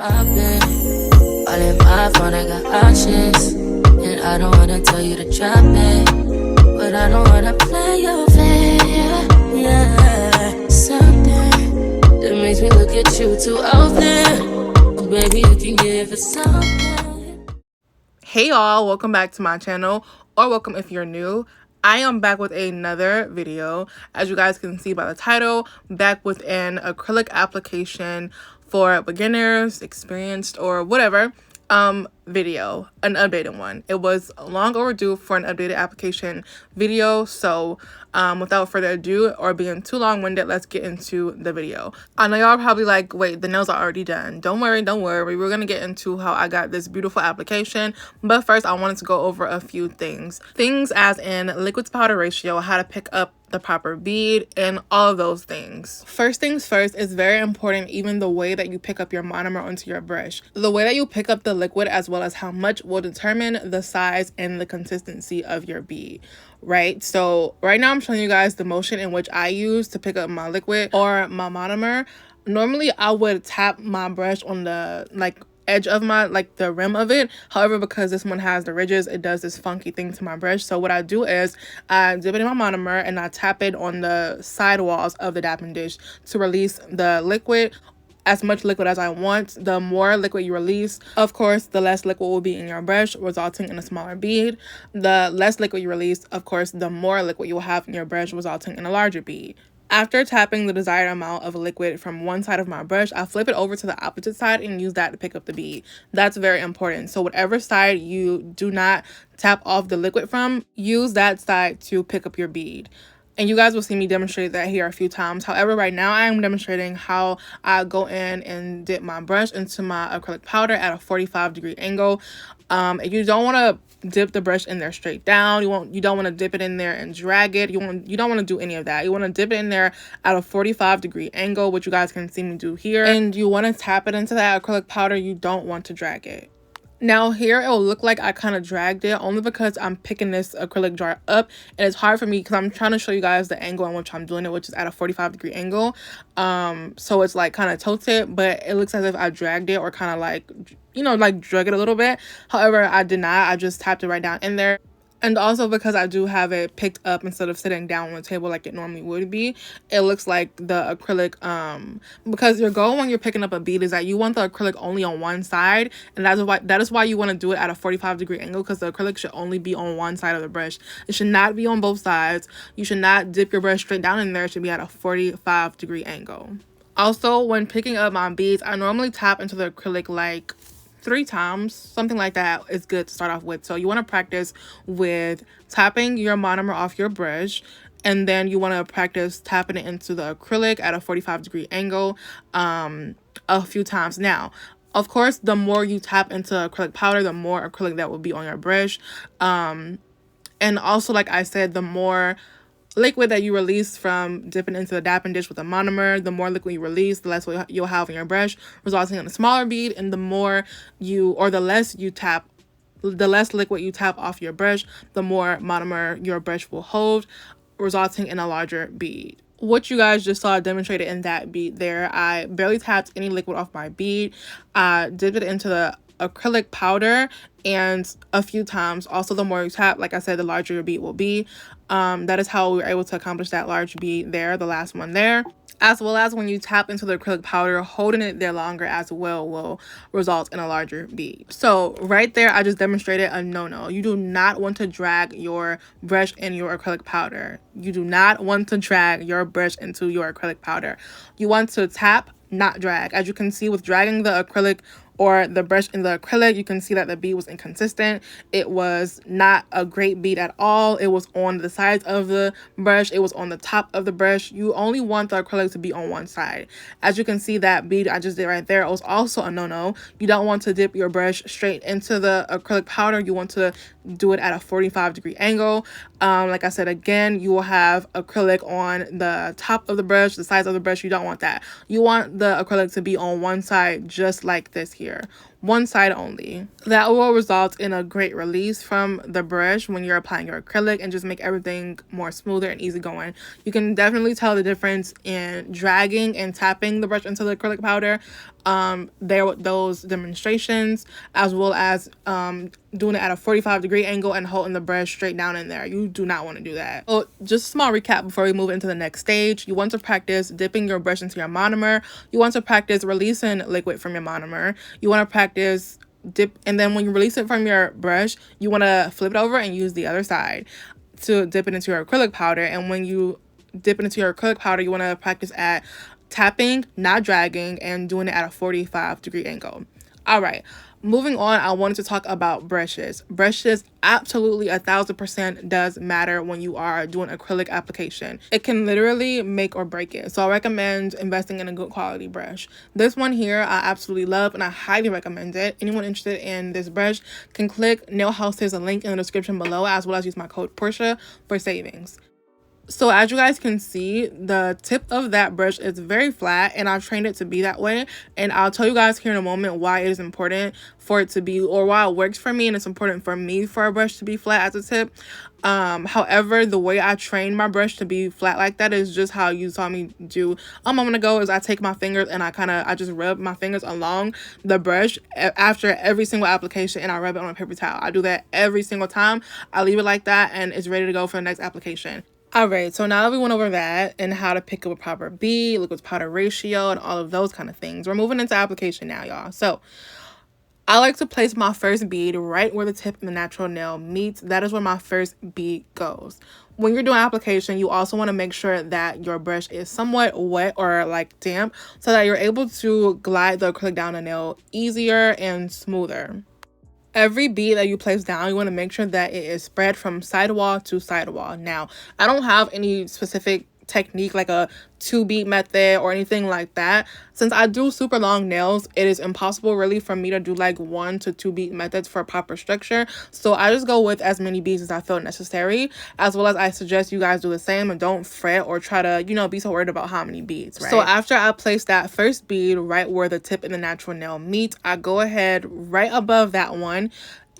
I've been all in my phone, I got options. And I don't wanna tell you to drop it, but I don't wanna play your fair. Yeah, something that makes me look at you too often. Baby, you can give it something. Hey y'all, welcome back to my channel, or welcome if you're new. I am back with another video. As you guys can see by the title, back with an acrylic application for beginners, experienced, or whatever video, an updated one. It was long overdue for an updated application video, so without further ado or being too long-winded, let's get into the video. I know y'all probably like, wait, the nails are already done. Don't worry, we're gonna get into how I got this beautiful application, but first I wanted to go over a few things as in liquid to powder ratio, how to pick up the proper bead, and all of those things. First things first, is very important, even the way that you pick up your monomer onto your brush. The way that you pick up the liquid as well as how much will determine the size and the consistency of your bead, right? So right now I'm showing you guys the motion in which I use to pick up my liquid or my monomer. Normally I would tap my brush on the edge of my the rim of it. However, because this one has the ridges, it does this funky thing to my brush. So what I do is I dip it in my monomer and I tap it on the side walls of the dapping dish to release the liquid, as much liquid as I want. The more liquid you release, of course, the less liquid will be in your brush, resulting in a smaller bead. The less liquid you release, of course, the more liquid you will have in your brush, resulting in a larger bead. After tapping the desired amount of liquid from one side of my brush, I flip it over to the opposite side and use that to pick up the bead. That's very important. So whatever side you do not tap off the liquid from, use that side to pick up your bead. And you guys will see me demonstrate that here a few times. However, right now I am demonstrating how I go in and dip my brush into my acrylic powder at a 45-degree angle. If you don't want to dip the brush in there straight down, you don't want to dip it in there and drag it. You don't want to do any of that. You want to dip it in there at a 45-degree angle, which you guys can see me do here. And you want to tap it into that acrylic powder. You don't want to drag it. Now here it will look like I kind of dragged it, only because I'm picking this acrylic jar up and it's hard for me because I'm trying to show you guys the angle in which I'm doing it, which is at a 45-degree angle. So it's like kind of tilted, but it looks as if I dragged it or kind of like drug it a little bit. However, I did not. I just tapped it right down in there. And also because I do have it picked up instead of sitting down on the table like it normally would be, it looks like the acrylic, because your goal when you're picking up a bead is that you want the acrylic only on one side, and that is why you want to do it at a 45-degree angle, because the acrylic should only be on one side of the brush. It should not be on both sides. You should not dip your brush straight down in there. It should be at a 45-degree angle. Also, when picking up my beads, I normally tap into the acrylic like 3 times, something like that is good to start off with. So you want to practice with tapping your monomer off your brush, and then you want to practice tapping it into the acrylic at a 45-degree angle a few times. Now, of course, the more you tap into acrylic powder, the more acrylic that will be on your brush, and also, like I said, the more liquid that you release from dipping into the dapping dish with a monomer, the more liquid you release, the less you'll have in your brush, resulting in a smaller bead. And the less liquid you tap off your brush, the more monomer your brush will hold, resulting in a larger bead. What you guys just saw demonstrated in that bead there, I barely tapped any liquid off my bead. I dipped it into the acrylic powder and a few times. Also, the more you tap, like I said, the larger your bead will be. That is how we were able to accomplish that large bead there, the last one there. As well as when you tap into the acrylic powder, holding it there longer as well will result in a larger bead. So right there, I just demonstrated a no-no. You do not want to drag your brush in your acrylic powder. You do not want to drag your brush into your acrylic powder. You want to tap, not drag. As you can see, with dragging the acrylic or the brush in the acrylic, you can see that the bead was inconsistent. It was not a great bead at all. It was on the sides of the brush. It was on the top of the brush. You only want the acrylic to be on one side. As you can see, that bead I just did right there, it was also a no-no. You don't want to dip your brush straight into the acrylic powder. You want to do it at a 45-degree angle. Like I said, again, you will have acrylic on the top of the brush, the sides of the brush. You don't want that. You want the acrylic to be on one side, just like this here. one side only. That will result in a great release from the brush when you're applying your acrylic and just make everything more smoother and easygoing. You can definitely tell the difference in dragging and tapping the brush into the acrylic powder. There with those demonstrations, as well as doing it at a 45-degree angle and holding the brush straight down in there. You do not want to do that. So just a small recap before we move into the next stage. You want to practice dipping your brush into your monomer. You want to practice releasing liquid from your monomer. You want to practice dip, and then when you release it from your brush, you want to flip it over and use the other side to dip it into your acrylic powder. And when you dip it into your acrylic powder, you want to practice at tapping, not dragging, and doing it at a 45-degree angle. All right, moving on, I wanted to talk about brushes. Brushes absolutely 1000% does matter when you are doing acrylic application. It can literally make or break it. So I recommend investing in a good quality brush. This one here I absolutely love and I highly recommend it. Anyone interested in this brush can click Nail House's link in the description below, as well as use my code Portia for savings. So as you guys can see, the tip of that brush is very flat, and I've trained it to be that way, and I'll tell you guys here in a moment why it is important for it to be, or why it works for me and it's important for me for a brush to be flat as a tip. However, the way I train my brush to be flat like that is just how you saw me do a moment ago. Is I take my fingers and I just rub my fingers along the brush after every single application, and I rub it on a paper towel. I do that every single time. I leave it like that and it's ready to go for the next application. Alright, so now that we went over that and how to pick up a proper bead, liquid powder ratio, and all of those kind of things, we're moving into application now, y'all. So I like to place my first bead right where the tip and the natural nail meets. That is where my first bead goes. When you're doing application, you also want to make sure that your brush is somewhat wet or like damp, so that you're able to glide the acrylic down the nail easier and smoother. Every bead that you place down, you want to make sure that it is spread from sidewall to sidewall. Now, I don't have any specific technique like a 2-bead method or anything like that. Since I do super long nails, it is impossible really for me to do like 1 to 2-bead methods for proper structure. So I just go with as many beads as I feel necessary, as well as I suggest you guys do the same and don't fret or try to, you know, be so worried about how many beads, right? So after I place that first bead right where the tip and the natural nail meet, I go ahead right above that one.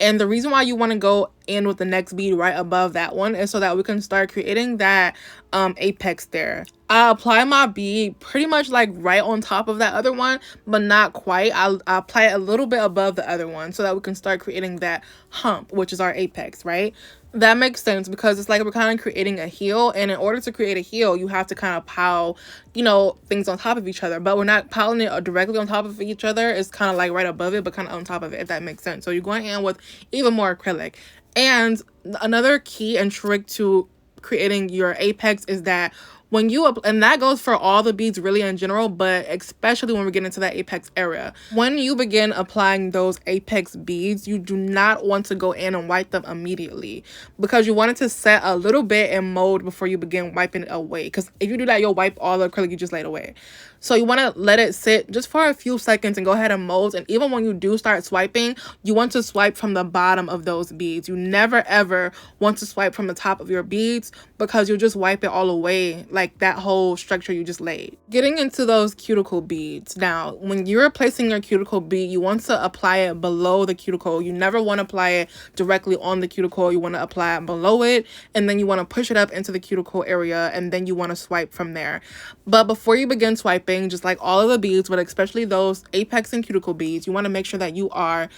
And the reason why you want to go in with the next bead right above that one is so that we can start creating that apex there. I apply my bead pretty much like right on top of that other one, but not quite. I apply it a little bit above the other one so that we can start creating that hump, which is our apex, right? That makes sense because it's like we're kind of creating a heel, and in order to create a heel, you have to kind of pile, you know, things on top of each other, but we're not piling it directly on top of each other. It's kind of like right above it, but kind of on top of it, if that makes sense. So you're going in with even more acrylic. And another key and trick to creating your apex is that when you, and that goes for all the beads really in general, but especially when we get into that apex area, when you begin applying those apex beads, you do not want to go in and wipe them immediately, because you want it to set a little bit and mold before you begin wiping it away. Because if you do that, you'll wipe all the acrylic you just laid away. So you want to let it sit just for a few seconds and go ahead and mold. And even when you do start swiping, you want to swipe from the bottom of those beads. You never ever want to swipe from the top of your beads, because you'll just wipe it all away, like that whole structure you just laid. Getting into those cuticle beads. Now, when you're placing your cuticle bead, you want to apply it below the cuticle. You never want to apply it directly on the cuticle. You want to apply it below it, and then you want to push it up into the cuticle area, and then you want to swipe from there. But before you begin swiping, just like all of the beads, but especially those apex and cuticle beads, you want to make sure that you are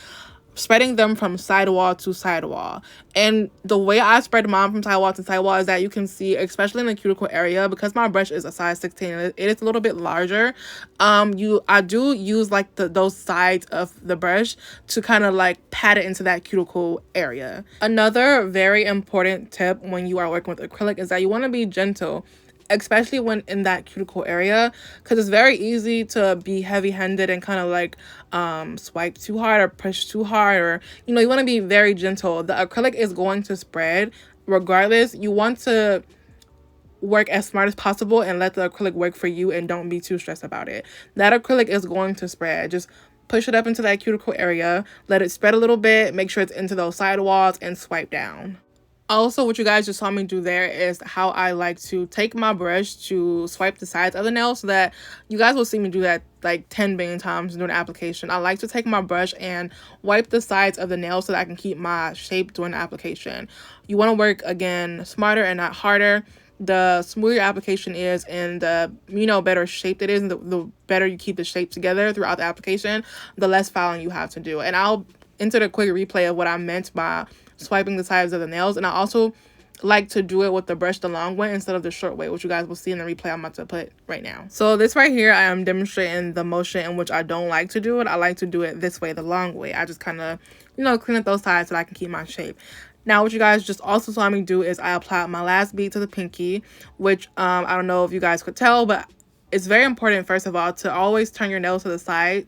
spreading them from sidewall to sidewall. And the way I spread mine from sidewall to sidewall is that you can see, especially in the cuticle area, because my brush is a size 16, it is a little bit larger. I do use like those sides of the brush to kind of like pat it into that cuticle area. Another very important tip when you are working with acrylic is that you want to be gentle, especially when in that cuticle area, because it's very easy to be heavy-handed and kind of like swipe too hard or push too hard, or you know, you want to be very gentle. The acrylic is going to spread regardless. You want to work as smart as possible and let the acrylic work for you, and don't be too stressed about it. That acrylic is going to spread. Just push it up into that cuticle area, let it spread a little bit, make sure it's into those sidewalls, and swipe down. Also, what you guys just saw me do there is how I like to take my brush to swipe the sides of the nail, so that you guys will see me do that like 10 billion times during the application. I like to take my brush and wipe the sides of the nail so that I can keep my shape during the application. You want to work, again, smarter and not harder. The smoother your application is and the better shaped it is, and the better you keep the shape together throughout the application, the less filing you have to do. And I'll insert a quick replay of what I meant by swiping the sides of the nails. And I also like to do it with the brush the long way instead of the short way, which you guys will see in the replay I'm about to put right now. So this right here, I am demonstrating the motion in which I don't like to do it. I like to do it this way, the long way. I just kind of, clean up those sides so that I can keep my shape. Now, what you guys just also saw me do is I applied my last bead to the pinky, which I don't know if you guys could tell, but it's very important, first of all, to always turn your nails to the side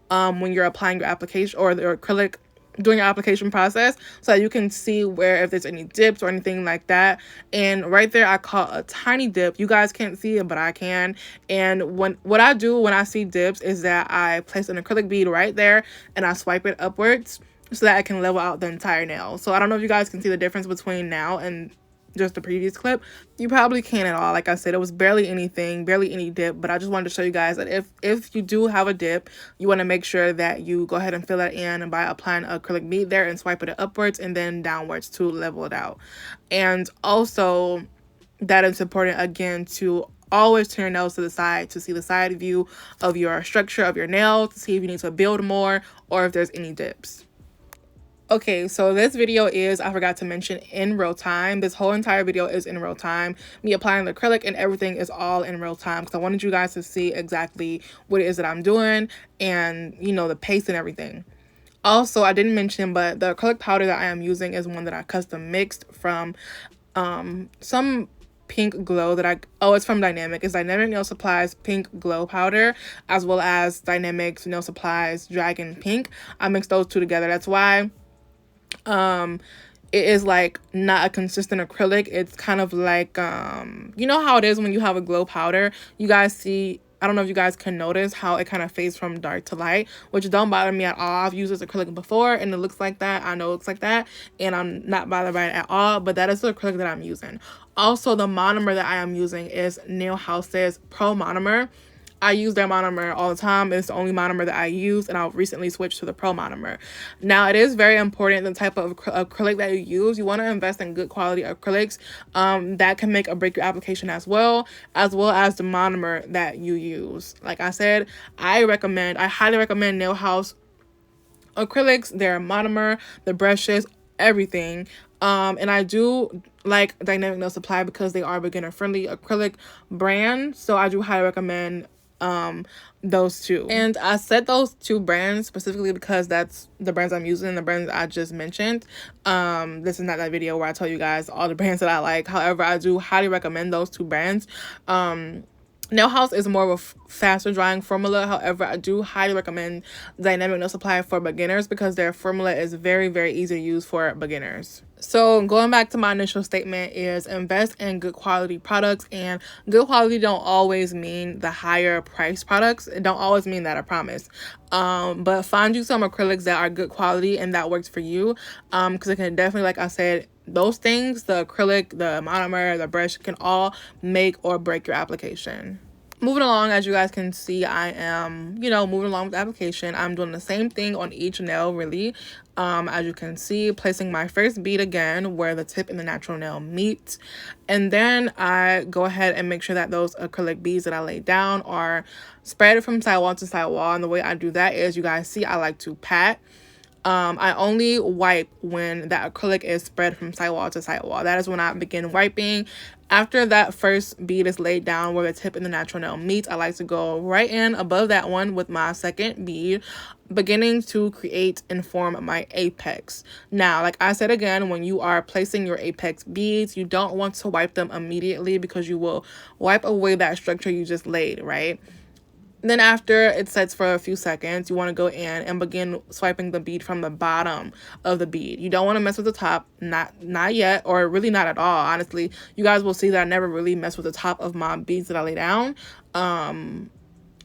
when you're applying your application or the acrylic during your application process, so that you can see where, if there's any dips or anything like that. And right there I caught a tiny dip. You guys can't see it, but I can. And what I do when I see dips is that I place an acrylic bead right there and I swipe it upwards so that I can level out the entire nail. So I don't know if you guys can see the difference between now and just the previous clip. You probably can't at all. Like I said, it was barely anything, barely any dip, but I just wanted to show you guys that if you do have a dip, you want to make sure that you go ahead and fill that in by applying acrylic bead there and swipe it upwards and then downwards to level it out. And also, that is important, again, to always turn your nails to the side to see the side view of your structure of your nail, to see if you need to build more or if there's any dips. Okay, so this video is, I forgot to mention, in real time. This whole entire video is in real time. Me applying the acrylic and everything is all in real time, because I wanted you guys to see exactly what it is that I'm doing and, the pace and everything. Also, I didn't mention, but the acrylic powder that I am using is one that I custom mixed from some pink glow that it's from Dynamic. It's Dynamic Nail Supplies pink glow powder, as well as Dynamic Nail Supplies dragon pink. I mixed those two together. That's why it is like not a consistent acrylic. It's kind of like you know how it is when you have a glow powder, you guys see, I don't know if you guys can notice how it kind of fades from dark to light, which don't bother me at all. I've used this acrylic before and it looks like that. I know it looks like that and I'm not bothered by it at all, but that is the acrylic that I'm using. Also, the monomer that I am using is Nail House's Pro Monomer. I use their monomer all the time. It's the only monomer that I use, and I've recently switched to the Pro monomer. Now, it is very important the type of acrylic that you use. You want to invest in good quality acrylics that can make or break your application as well as the monomer that you use. Like I said, I highly recommend Nail House acrylics, their monomer, the brushes, everything. And I do like Dynamic Nail Supply because they are beginner friendly acrylic brand, so I do highly recommend those two. And I said those two brands specifically because that's the brands I'm using, the brands I just mentioned. This is not that video where I tell you guys all the brands that I like. However, I do highly recommend those two brands. Nail House is more of a faster drying formula. However, I do highly recommend Dynamic Nail Supply for beginners because their formula is very, very easy to use for beginners. So going back to my initial statement is invest in good quality products, and good quality don't always mean the higher price products. It don't always mean that, I promise. But find you some acrylics that are good quality and that works for you, because it can definitely, like I said, those things, the acrylic, the monomer, the brush, can all make or break your application. Moving along, as you guys can see, I am, moving along with the application. I'm doing the same thing on each nail, really. As you can see, placing my first bead again where the tip and the natural nail meet. And then I go ahead and make sure that those acrylic beads that I laid down are spread from sidewall to sidewall. And the way I do that is, you guys see, I like to pat. I only wipe when that acrylic is spread from sidewall to sidewall. That is when I begin wiping. After that first bead is laid down where the tip and the natural nail meet, I like to go right in above that one with my second bead, beginning to create and form my apex. Now, like I said again, when you are placing your apex beads, you don't want to wipe them immediately because you will wipe away that structure you just laid, right? Then after it sets for a few seconds, you want to go in and begin swiping the bead from the bottom of the bead. You don't want to mess with the top, not yet, or really not at all, honestly. You guys will see that I never really mess with the top of my beads that I lay down,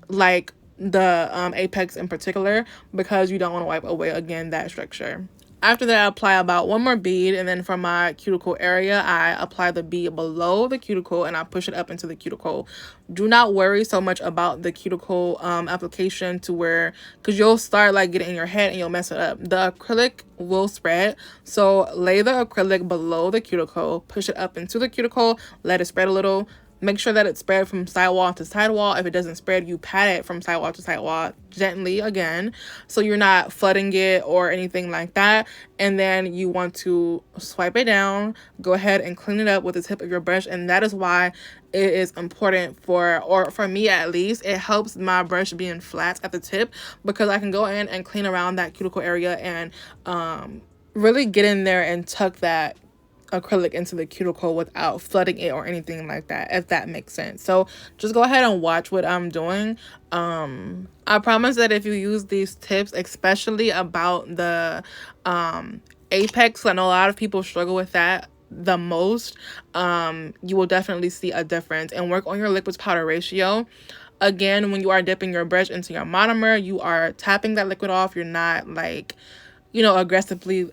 like the apex in particular, because you don't want to wipe away, again, that structure. After that, I apply about one more bead, and then from my cuticle area, I apply the bead below the cuticle and I push it up into the cuticle. Do not worry so much about the cuticle application to where, because you'll start like getting in your head and you'll mess it up. The acrylic will spread, so lay the acrylic below the cuticle, push it up into the cuticle, let it spread a little. Make sure that it's spread from sidewall to sidewall. If it doesn't spread, you pat it from sidewall to sidewall gently again, so you're not flooding it or anything like that. And then you want to swipe it down. Go ahead and clean it up with the tip of your brush, and that is why it is important or for me at least, it helps my brush being flat at the tip, because I can go in and clean around that cuticle area and really get in there and tuck that acrylic into the cuticle without flooding it or anything like that, if that makes sense. So just go ahead and watch what I'm doing. I promise that if you use these tips, especially about the apex, I know a lot of people struggle with that the most, you will definitely see a difference. And work on your liquids powder ratio. Again, when you are dipping your brush into your monomer, you are tapping that liquid off. You're not like, you know, aggressively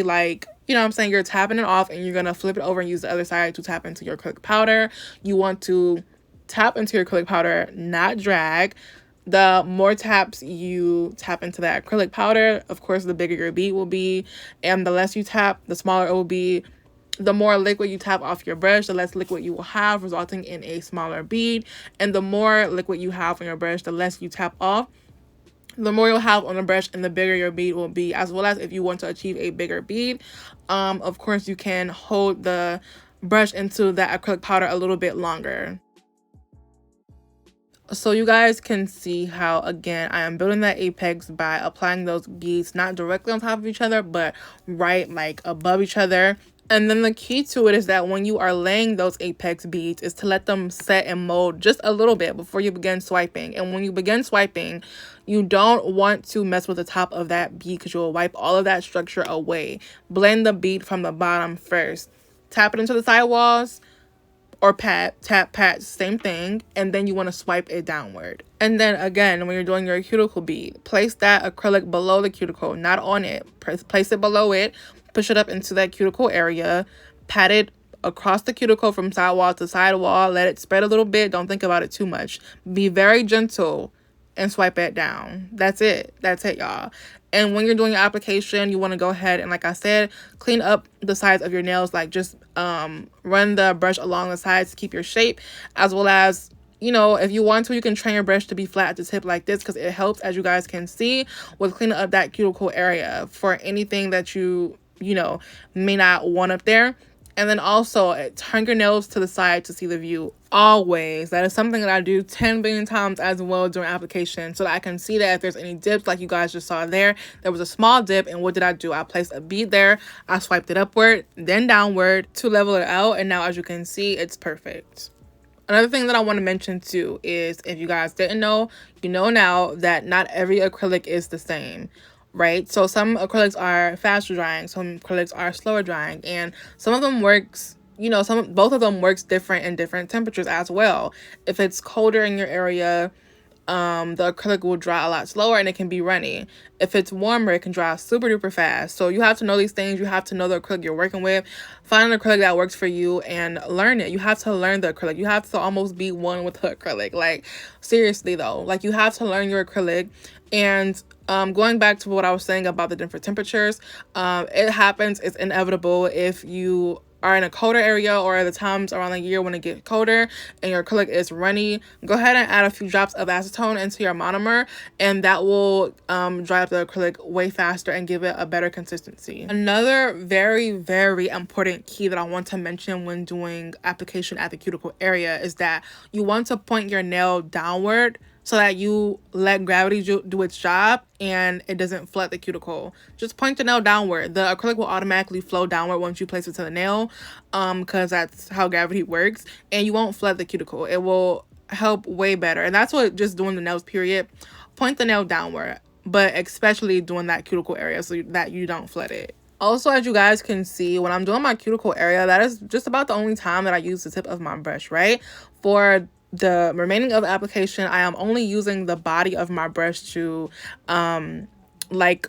like, you know what I'm saying, you're tapping it off, and you're gonna flip it over and use the other side to tap into your acrylic powder. You want to tap into your acrylic powder, not drag. The more taps you tap into that acrylic powder, of course, the bigger your bead will be, and the less you tap, the smaller it will be. The more liquid you tap off your brush, the less liquid you will have, resulting in a smaller bead. And the more liquid you have on your brush, the less you tap off, the more you'll have on the brush, and the bigger your bead will be. As well as if you want to achieve a bigger bead, of course, you can hold the brush into that acrylic powder a little bit longer. So you guys can see how, again, I am building that apex by applying those beads not directly on top of each other, but right like above each other. And then the key to it is that when you are laying those apex beads is to let them set and mold just a little bit before you begin swiping. And when you begin swiping, you don't want to mess with the top of that bead, because you will wipe all of that structure away. Blend the bead from the bottom first. Tap it into the sidewalls, or pat, tap, pat, same thing. And then you want to swipe it downward. And then again, when you're doing your cuticle bead, place that acrylic below the cuticle, not on it. Place it below it. Push it up into that cuticle area, pat it across the cuticle from sidewall to sidewall, let it spread a little bit. Don't think about it too much. Be very gentle and swipe it down. That's it, y'all. And when you're doing your application, you want to go ahead and, like I said, clean up the sides of your nails. Like, just run the brush along the sides to keep your shape, as well as, you know, if you want to, you can train your brush to be flat at the tip like this, because it helps, as you guys can see, with cleaning up that cuticle area for anything that you know, may not want up there. And then also turn your nails to the side to see the view. Always. That is something that I do 10 billion times as well during application, so that I can see that if there's any dips, like you guys just saw there was a small dip. And what did I do? I placed a bead there, I swiped it upward, then downward to level it out, and now as you can see, it's perfect. Another thing that I want to mention too is, if you guys didn't know, you know now that not every acrylic is the same. Right? So some acrylics are faster drying, some acrylics are slower drying, and some of them works, you know, both of them works different in different temperatures as well. If it's colder in your area, the acrylic will dry a lot slower and it can be runny. If it's warmer, it can dry super duper fast. So you have to know these things. You have to know the acrylic you're working with. Find an acrylic that works for you and learn it. You have to learn the acrylic. You have to almost be one with the acrylic. Like, seriously though, like, you have to learn your acrylic. And going back to what I was saying about the different temperatures, it happens, it's inevitable. If you are in a colder area, or the times around the year when it gets colder and your acrylic is runny, go ahead and add a few drops of acetone into your monomer, and that will dry up the acrylic way faster and give it a better consistency. Another very, very important key that I want to mention when doing application at the cuticle area is that you want to point your nail downward, so that you let gravity do its job and it doesn't flood the cuticle. Just point the nail downward. The acrylic will automatically flow downward once you place it to the nail, because that's how gravity works, and you won't flood the cuticle. It will help way better. And that's what just doing the nails, period. Point the nail downward, but especially doing that cuticle area so that you don't flood it. Also, as you guys can see, when I'm doing my cuticle area, that is just about the only time that I use the tip of my brush, right? For the remaining of the application, I am only using the body of my brush to like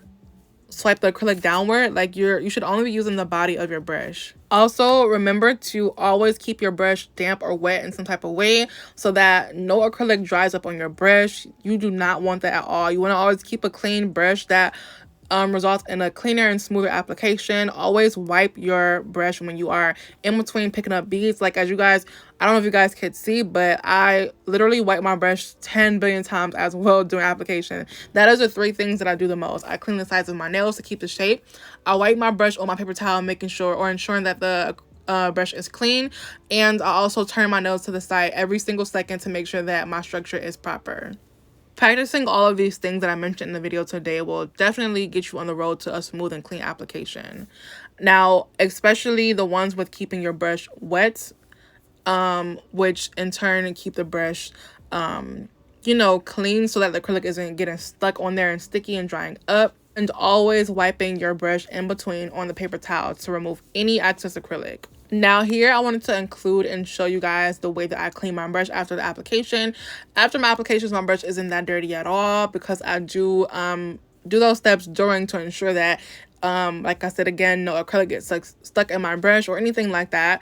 swipe the acrylic downward, like you should only be using the body of your brush. Also, remember to always keep your brush damp or wet in some type of way so that no acrylic dries up on your brush. You do not want that at all. You want to always keep a clean brush that results in a cleaner and smoother application. Always wipe your brush when you are in between picking up beads. Like, as you guys, I don't know if you guys could see, but I literally wipe my brush 10 billion times as well during application. That is the 3 things that I do the most. I clean the sides of my nails to keep the shape. I wipe my brush on my paper towel, making sure or ensuring that the brush is clean, and I also turn my nails to the side every single second to make sure that my structure is proper. Practicing all of these things that I mentioned in the video today will definitely get you on the road to a smooth and clean application. Now, especially the ones with keeping your brush wet, which in turn keep the brush, you know, clean so that the acrylic isn't getting stuck on there and sticky and drying up. And always wiping your brush in between on the paper towel to remove any excess acrylic. Now here I wanted to include and show you guys the way that I clean my brush after the application. After my applications, my brush isn't that dirty at all because I do those steps during to ensure that like I said again, no acrylic gets stuck in my brush or anything like that.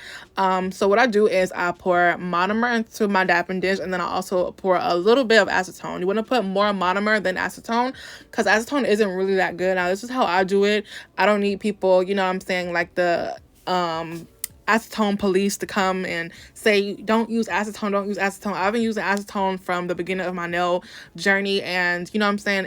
So what I do is I pour monomer into my dapping dish, and then I also pour a little bit of acetone. You want to put more monomer than acetone because acetone isn't really that good. Now this is how I do it. I don't need people, you know what I'm saying, like the acetone police to come and say don't use acetone, don't use acetone. I've been using acetone from the beginning of my nail journey, and you know what I'm saying,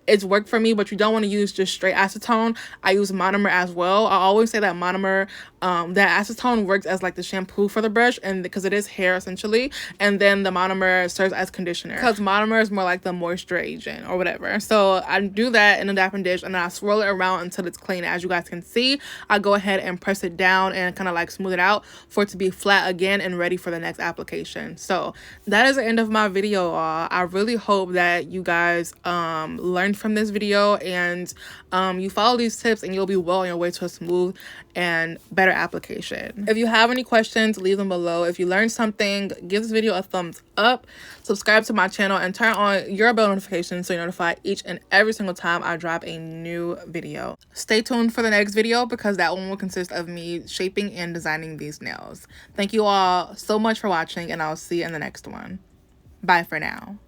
it's worked for me. But you don't want to use just straight acetone. I use monomer as well. I always say that monomer, that acetone works as like the shampoo for the brush, and because it is hair essentially, and then the monomer serves as conditioner because monomer is more like the moisture agent or whatever. So I do that in a dapping dish, and then I swirl it around until it's clean. As you guys can see, I go ahead and press it down and kind of like smooth it out for it to be flat again and ready for the next application. So that is the end of my video. I really hope that you guys learned from this video and you follow these tips, and you'll be well on your way to a smooth and better application. If you have any questions, leave them below. If you learned something, give this video a thumbs up, subscribe to my channel, and turn on your bell notifications so you're notified each and every single time I drop a new video. Stay tuned for the next video because that one will consist of me shaping and designing these nails. Thank you all so much for watching, and I'll see you in the next one. Bye for now.